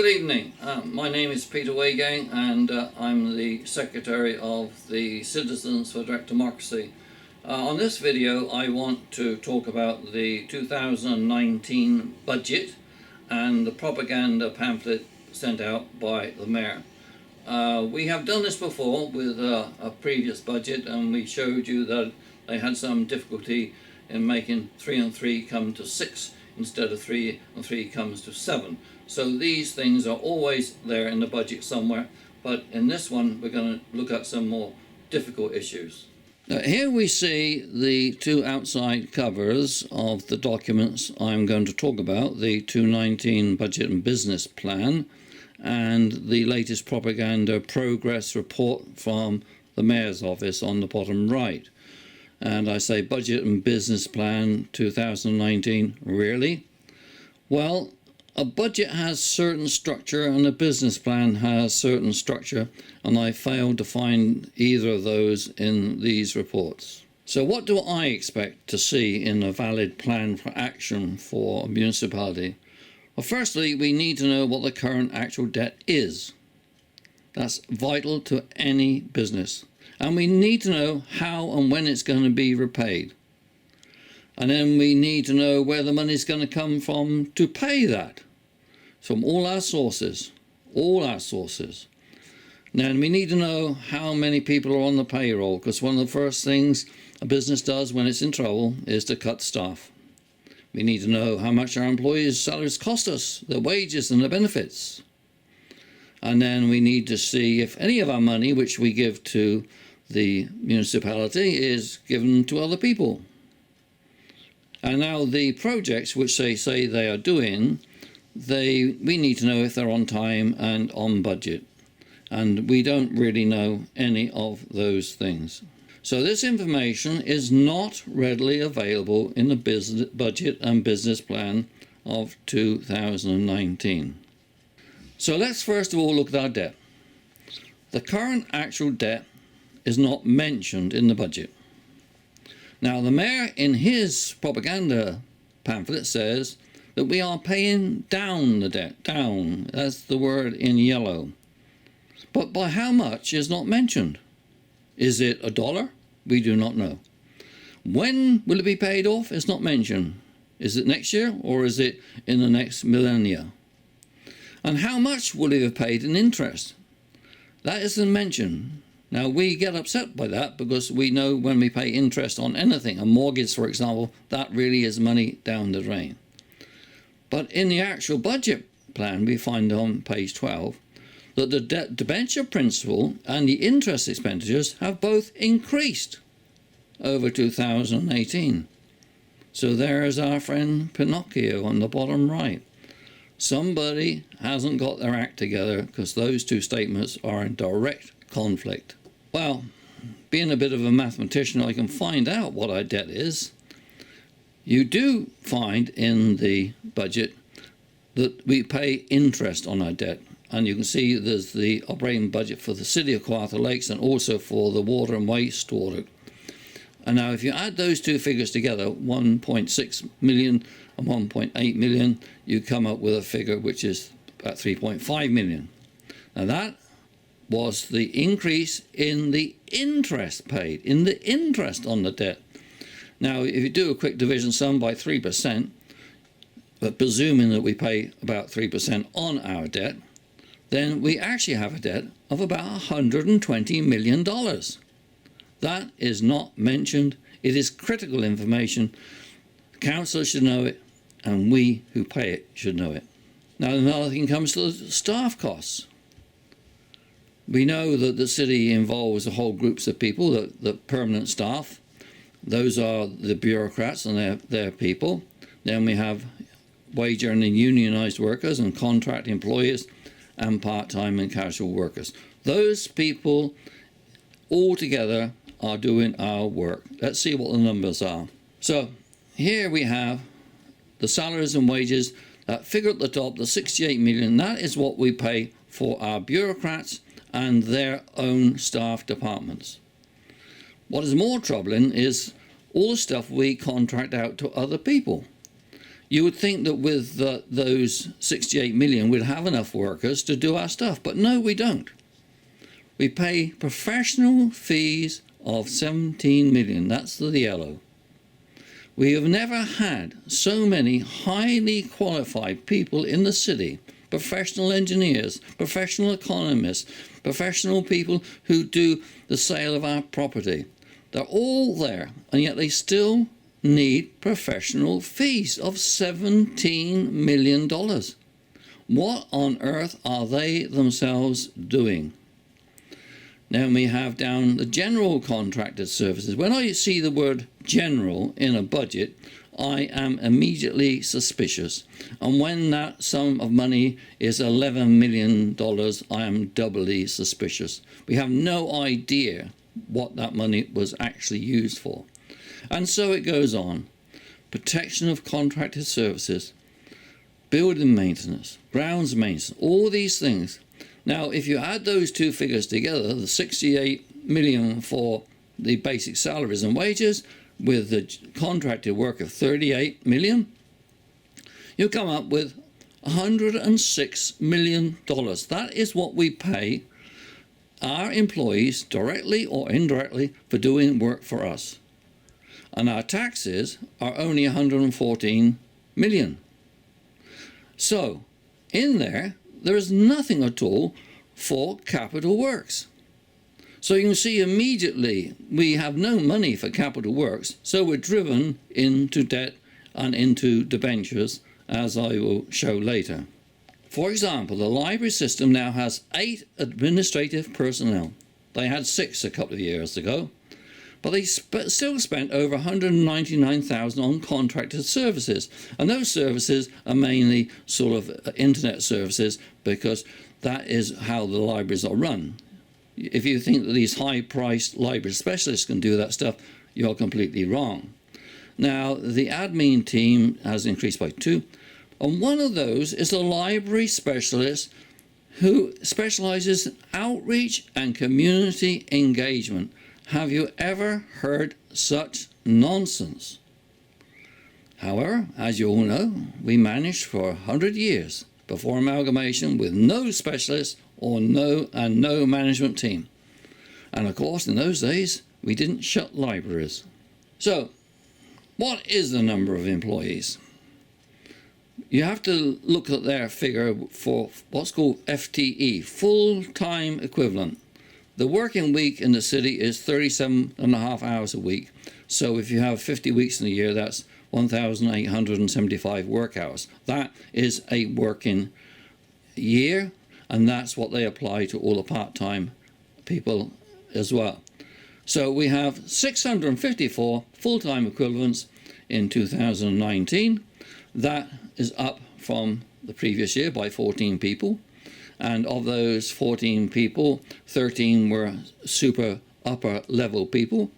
Good evening. My name is Peter Waygang, and I'm the Secretary of the Citizens for Direct Democracy. On this video, I want to talk about the 2019 budget and the propaganda pamphlet sent out by the Mayor. We have done this before with a previous budget, and we showed you that they had some difficulty in making 3 and 3 come to 6 instead of 3 and 3 comes to 7. So these things are always there in the budget somewhere, but in this one we're going to look at some more difficult issues. Now, here we see the two outside covers of the documents I'm going to talk about, the 2019 Budget and Business Plan and the latest propaganda progress report from the Mayor's office on the bottom right. And I say Budget and Business Plan 2019, really? Well, a budget has certain structure and a business plan has certain structure, and I failed to find either of those in these reports. So what do I expect to see in a valid plan for action for a municipality? Well, firstly, we need to know what the current actual debt is. That's vital to any business. And we need to know how and when it's going to be repaid. And then we need to know where the money is going to come from to pay that. From all our sources. All our sources. Then we need to know how many people are on the payroll, because one of the first things a business does when it's in trouble is to cut staff. We need to know how much our employees' salaries cost us, their wages and their benefits. And then we need to see if any of our money which we give to the municipality is given to other people. And now the projects which they say they are doing, we need to know if they're on time and on budget. And we don't really know any of those things. So this information is not readily available in the budget and business plan of 2019. So let's first of all look at our debt. The current actual debt is not mentioned in the budget. Now, the Mayor in his propaganda pamphlet says that we are paying down the debt. Down, that's the word in yellow. But by how much is not mentioned. Is it $1? We do not know. When will it be paid off? It's not mentioned. Is it next year or is it in the next millennia? And how much will it have paid in interest? That isn't mentioned. Now, we get upset by that because we know when we pay interest on anything, a mortgage, for example, that really is money down the drain. But in the actual budget plan, we find on page 12 that the debenture principal and the interest expenditures have both increased over 2018. So there's our friend Pinocchio on the bottom right. Somebody hasn't got their act together because those two statements are in direct conflict. Well, being a bit of a mathematician, I can find out what our debt is. You do find in the budget that we pay interest on our debt. And you can see there's the operating budget for the City of Kawartha Lakes and also for the water and wastewater. And now if you add those two figures together, 1.6 million and 1.8 million, you come up with a figure which is about 3.5 million. Now that was the increase in the interest paid, in the interest on the debt. Now, if you do a quick division sum by 3%, but presuming that we pay about 3% on our debt, then we actually have a debt of about $120 million. That is not mentioned. It is critical information. Councillors should know it, and we who pay it should know it. Now, another thing comes to the staff costs. We know that the city involves a whole groups of people, the permanent staff. Those are the bureaucrats and their people. Then we have wage earning unionised workers and contract employees and part-time and casual workers. Those people all together are doing our work. Let's see what the numbers are. So here we have the salaries and wages. That figure at the top, the 68 million, that is what we pay for our bureaucrats and their own staff departments. What is more troubling is all the stuff we contract out to other people. You would think that with those 68 million we'd have enough workers to do our stuff, but no, we don't. We pay professional fees of 17 million. That's the yellow. We have never had so many highly qualified people in the city, professional engineers, professional economists, professional people who do the sale of our property. They're all there, and yet they still need professional fees of $17 million. What on earth are they themselves doing? Now we have down the general contracted services. When I see the word general in a budget, I am immediately suspicious. And when that sum of money is $11 million, I am doubly suspicious. We have no idea what that money was actually used for. And so it goes on. Protection of contracted services, building maintenance, grounds maintenance, all these things. Now, if you add those two figures together, the 68 million for the basic salaries and wages with the contracted work of 38 million, you come up with $106 million. That is what we pay our employees, directly or indirectly, for doing work for us. And our taxes are only 114 million. So, in there is nothing at all for capital works. So you can see immediately we have no money for capital works, so we're driven into debt and into debentures, as I will show later. For example, the library system now has 8 administrative personnel. They had 6 a couple of years ago, but they still spent over $199,000 on contracted services. And those services are mainly sort of internet services, because that is how the libraries are run. If you think that these high-priced library specialists can do that stuff, you're completely wrong. Now, the admin team has increased by 2, and one of those is a library specialist who specializes in outreach and community engagement. Have you ever heard such nonsense? However, as you all know, we managed for 100 years before amalgamation with no specialists or no management team. And of course, in those days, we didn't shut libraries. So, what is the number of employees? You have to look at their figure for what's called FTE, full-time equivalent. The working week in the city is 37.5 hours a week. So if you have 50 weeks in a year, that's 1,875 work hours. That is a working year, and that's what they apply to all the part-time people as well. So we have 654 full-time equivalents in 2019. That is up from the previous year by 14 people. And of those 14 people, 13 were super upper level people.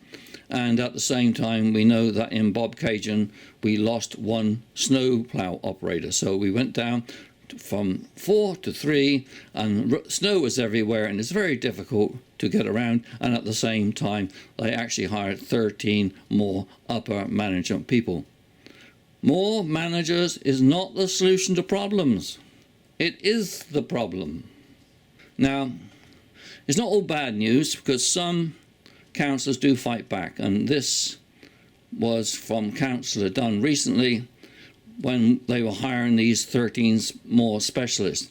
And at the same time, we know that in Bobcaygeon, we lost 1 snowplow operator. So we went down from 4 to 3, and snow was everywhere, and it's very difficult to get around. And at the same time, they actually hired 13 more upper management people. More managers is not the solution to problems. It is the problem. Now, it's not all bad news, because some councillors do fight back, and this was from Councillor Dunn recently when they were hiring these 13 more specialists.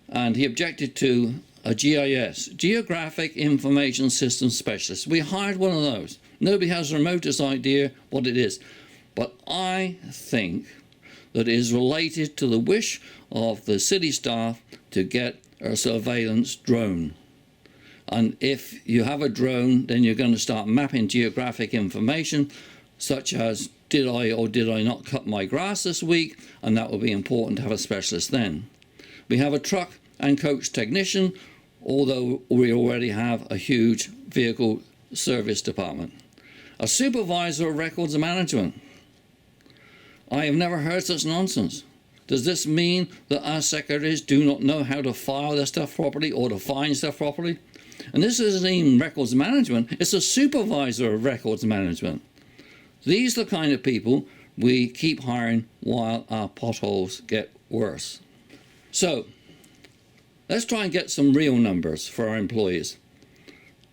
And he objected to a GIS, Geographic Information System Specialist. We hired one of those. Nobody has the remotest idea what it is. But I think that it is related to the wish of the city staff to get a surveillance drone. And if you have a drone, then you're going to start mapping geographic information, such as did I or did I not cut my grass this week, and that will be important to have a specialist then. We have a truck and coach technician, although we already have a huge vehicle service department. A supervisor of records management. I have never heard such nonsense. Does this mean that our secretaries do not know how to file their stuff properly or to find stuff properly? And this isn't even records management, it's a supervisor of records management. These are the kind of people we keep hiring while our potholes get worse. So let's try and get some real numbers for our employees.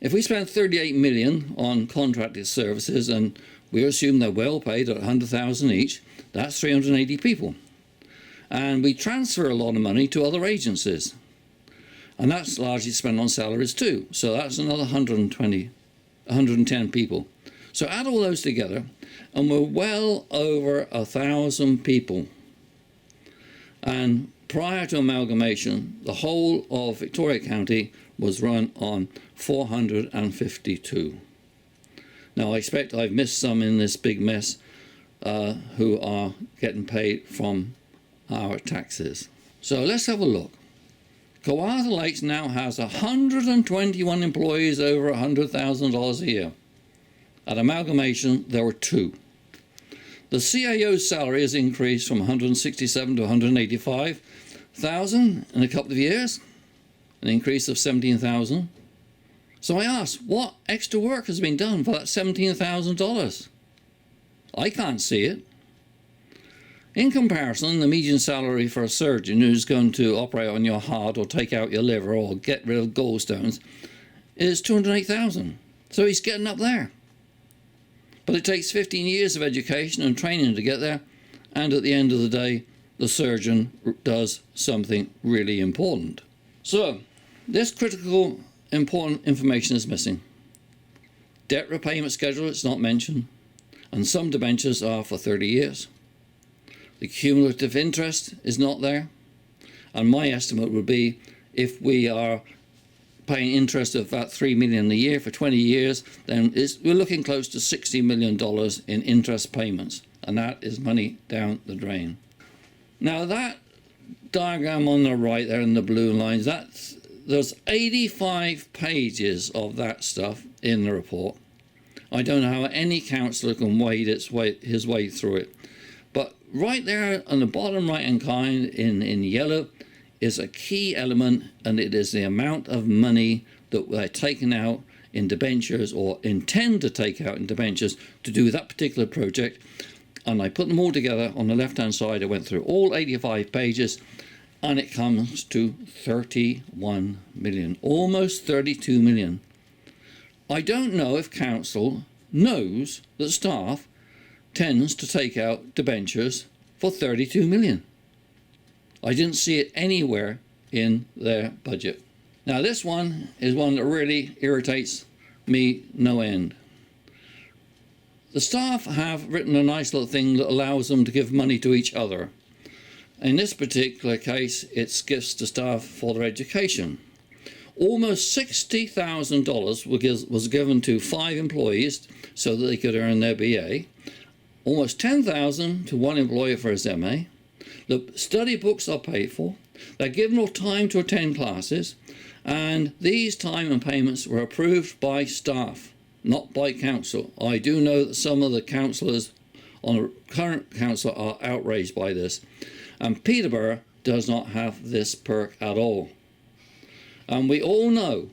If we spend 38 million on contracted services and we assume they're well paid at 100,000 each, that's 380 people. And we transfer a lot of money to other agencies. And that's largely spent on salaries too. So that's another 110 people. So add all those together and we're well over 1,000 people. And prior to amalgamation, the whole of Victoria County was run on 452. Now I expect I've missed some in this big mess who are getting paid from our taxes. So let's have a look. Kawartha Lakes now has 121 employees over $100,000 a year. At amalgamation, there were 2. The CAO's salary has increased from 167 to 185,000 in a couple of years, an increase of 17,000. So I asked, what extra work has been done for that $17,000? I can't see it. In comparison, the median salary for a surgeon who's going to operate on your heart or take out your liver or get rid of gallstones is 208,000. So he's getting up there. But it takes 15 years of education and training to get there, and at the end of the day, the surgeon does something really important. So, this critical, important information is missing. Debt repayment schedule is not mentioned, and some debentures are for 30 years. The cumulative interest is not there, and my estimate would be if we are paying interest of about $3 million a year for 20 years, then we're looking close to $60 million in interest payments, and that is money down the drain. Now that diagram on the right there in the blue lines, there's 85 pages of that stuff in the report. I don't know how any councillor can wade his way through it. But right there on the bottom right hand kind in yellow is a key element, and it is the amount of money that they're taking out in debentures or intend to take out in debentures to do that particular project. And I put them all together on the left hand side. I went through all 85 pages and it comes to 31 million, almost 32 million. I don't know if council knows that staff tends to take out debentures for 32 million. I didn't see it anywhere in their budget. Now this one is one that really irritates me no end. The staff have written a nice little thing that allows them to give money to each other. In this particular case, it's gifts to staff for their education. Almost $60,000 was given to 5 employees so that they could earn their BA. Almost $10,000 to 1 employee for his MA. The study books are paid for. They're given all time to attend classes, and these time and payments were approved by staff, not by council. I do know that some of the councillors on the current council are outraged by this, and Peterborough does not have this perk at all. And we all know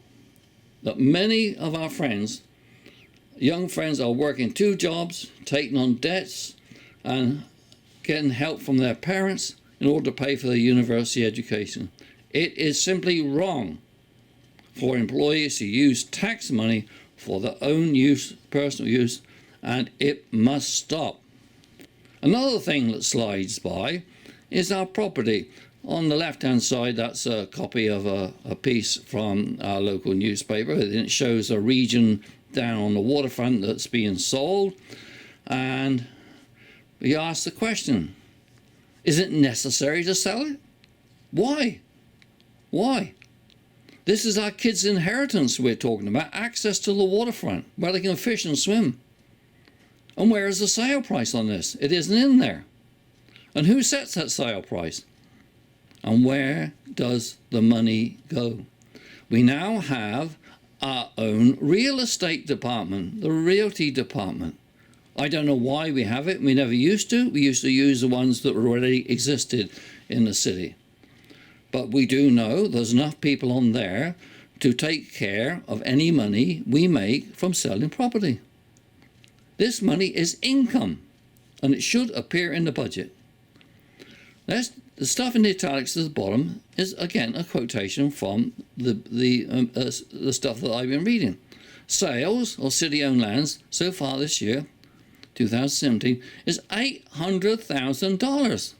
that many of our friends, young friends, are working 2 jobs, taking on debts and getting help from their parents in order to pay for their university education. It is simply wrong for employees to use tax money for their own use, personal use, and it must stop. Another thing that slides by is our property. On the left hand side, that's a copy of a piece from our local newspaper, and it shows a region down on the waterfront that's being sold, and we ask the question, is it necessary to sell it? Why? Why? This is our kids' inheritance we're talking about, access to the waterfront where they can fish and swim. And where is the sale price on this? It isn't in there. And who sets that sale price? And where does the money go? We now have our own real estate department, the realty department. I don't know why we have it. We never used to. We used to use the ones that already existed in the city. But we do know there's enough people on there to take care of any money we make from selling property. This money is income. and it should appear in the budget. The stuff in the italics at the bottom is again a quotation from the stuff that I've been reading. Sales of city-owned lands so far this year, 2017, is $800,000.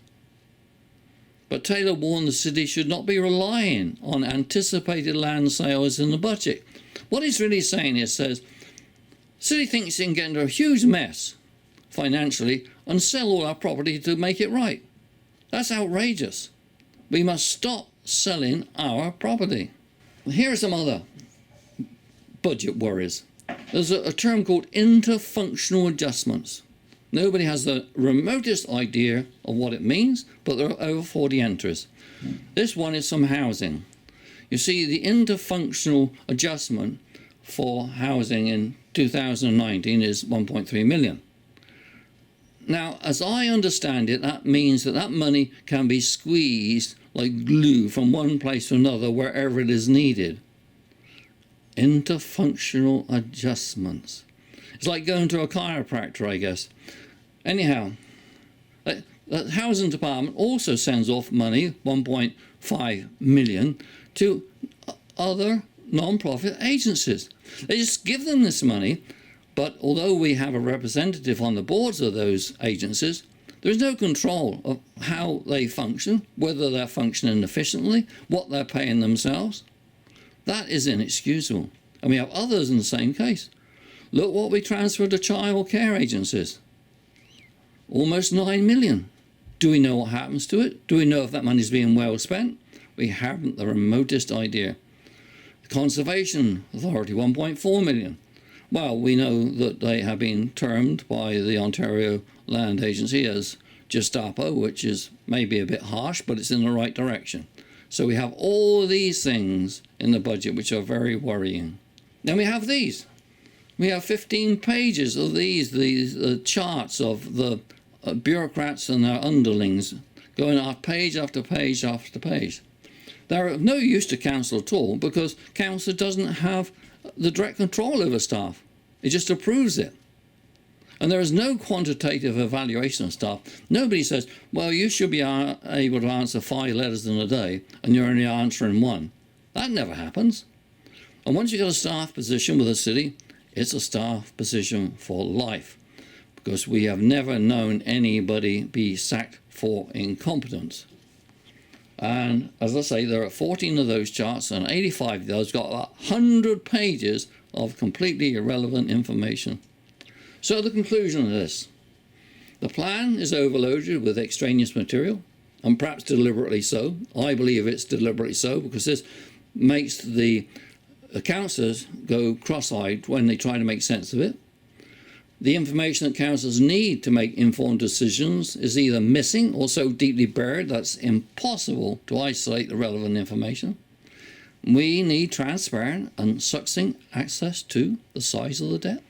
But Taylor warned the city should not be relying on anticipated land sales in the budget. What he's really saying is, says, city thinks it can get into a huge mess financially and sell all our property to make it right. That's outrageous. We must stop selling our property. Here are some other budget worries. There's a term called interfunctional adjustments. Nobody has the remotest idea of what it means, but there are over 40 entries. This one is some housing. You see, the interfunctional adjustment for housing in 2019 is 1.3 million. Now, as I understand it, that means that money can be squeezed like glue from one place to another wherever it is needed. Interfunctional adjustments. It's like going to a chiropractor, I guess. Anyhow, the housing department also sends off money, 1.5 million, to other non-profit agencies. They just give them this money, but although we have a representative on the boards of those agencies, there is no control of how they function, whether they're functioning efficiently, what they're paying themselves. That is inexcusable. And we have others in the same case. Look what we transferred to child care agencies. Almost 9 million. Do we know what happens to it? Do we know if that money is being well spent? We haven't the remotest idea. The Conservation Authority, 1.4 million. Well, we know that they have been termed by the Ontario Land Agency as Gestapo, which is maybe a bit harsh, but it's in the right direction. So we have all these things in the budget which are very worrying. Then we have these. We have 15 pages of these charts of the bureaucrats and their underlings going off page after page after page. They're of no use to council at all because council doesn't have the direct control over staff. It just approves it. And there is no quantitative evaluation of staff. Nobody says, well, you should be able to answer 5 letters in a day and you're only answering 1. That never happens. And once you get a staff position with a city, it's a staff position for life, because we have never known anybody be sacked for incompetence. And as I say, there are 14 of those charts, and 85 of those got 100 pages of completely irrelevant information. So the conclusion of this: the plan is overloaded with extraneous material, and perhaps deliberately so. I believe it's deliberately so, because this makes the councillors go cross-eyed when they try to make sense of it. The information that councillors need to make informed decisions is either missing or so deeply buried that's impossible to isolate the relevant information. We need transparent and succinct access to the size of the debt,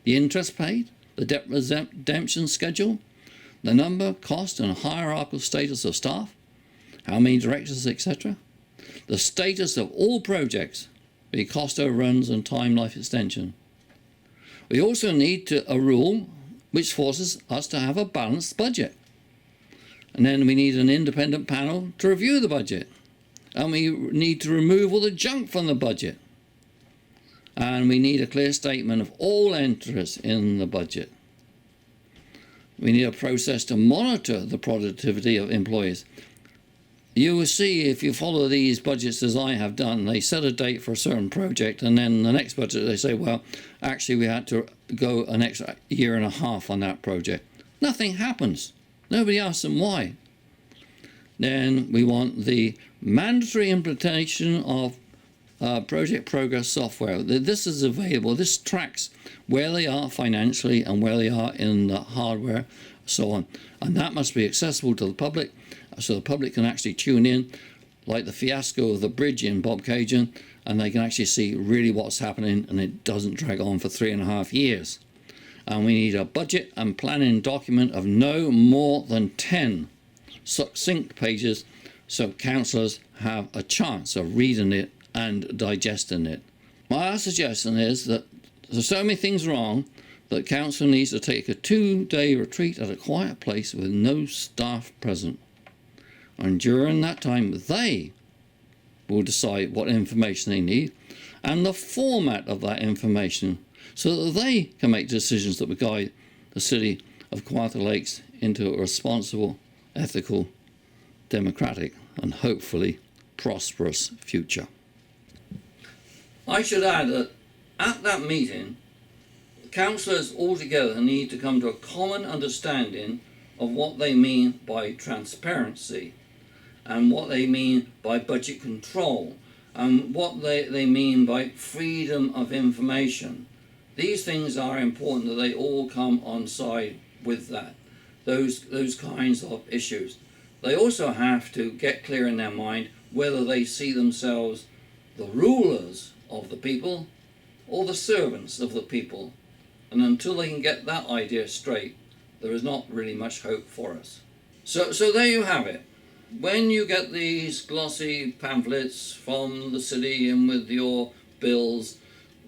the interest paid, the debt redemption schedule, the number, cost and hierarchical status of staff, how many directors, etc., the status of all projects, the cost overruns and time life extension. We also need a rule which forces us to have a balanced budget. And then we need an independent panel to review the budget. And we need to remove all the junk from the budget. And we need a clear statement of all entries in the budget. We need a process to monitor the productivity of employees. You will see, if you follow these budgets as I have done, they set a date for a certain project, and then the next budget they say, well, actually we had to go an extra year and a half on that project. Nothing happens. Nobody asks them why. Then we want the mandatory implementation of project progress software. This is available. This tracks where they are financially and where they are in the hardware, so on. And that must be accessible to the public, so the public can actually tune in, like the fiasco of the bridge in Bobcaygeon, and they can actually see really what's happening, and it doesn't drag on for 3.5 years. And we need a budget and planning document of no more than 10 succinct pages, so councillors have a chance of reading it and digesting it. My suggestion is that there's so many things wrong, that council needs to take a 2-day retreat at a quiet place with no staff present. And during that time, they will decide what information they need and the format of that information so that they can make decisions that will guide the City of Kawartha Lakes into a responsible, ethical, democratic and hopefully prosperous future. I should add that at that meeting, councillors altogether need to come to a common understanding of what they mean by transparency and what they mean by budget control and what they mean by freedom of information. These things are important that they all come on side with that, those kinds of issues. They also have to get clear in their mind whether they see themselves the rulers of the people or the servants of the people. And until they can get that idea straight, there is not really much hope for us. So there you have it. When you get these glossy pamphlets from the city and with your bills,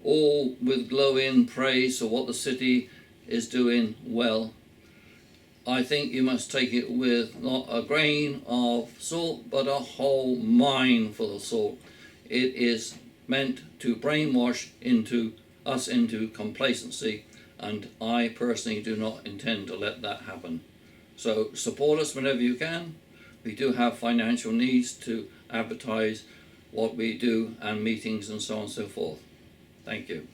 all with glowing praise for what the city is doing well, I think you must take it with not a grain of salt, but a whole mine full of salt. It is meant to brainwash us into complacency, and I personally do not intend to let that happen. So support us whenever you can. We do have financial needs to advertise what we do and meetings and so on and so forth. Thank you.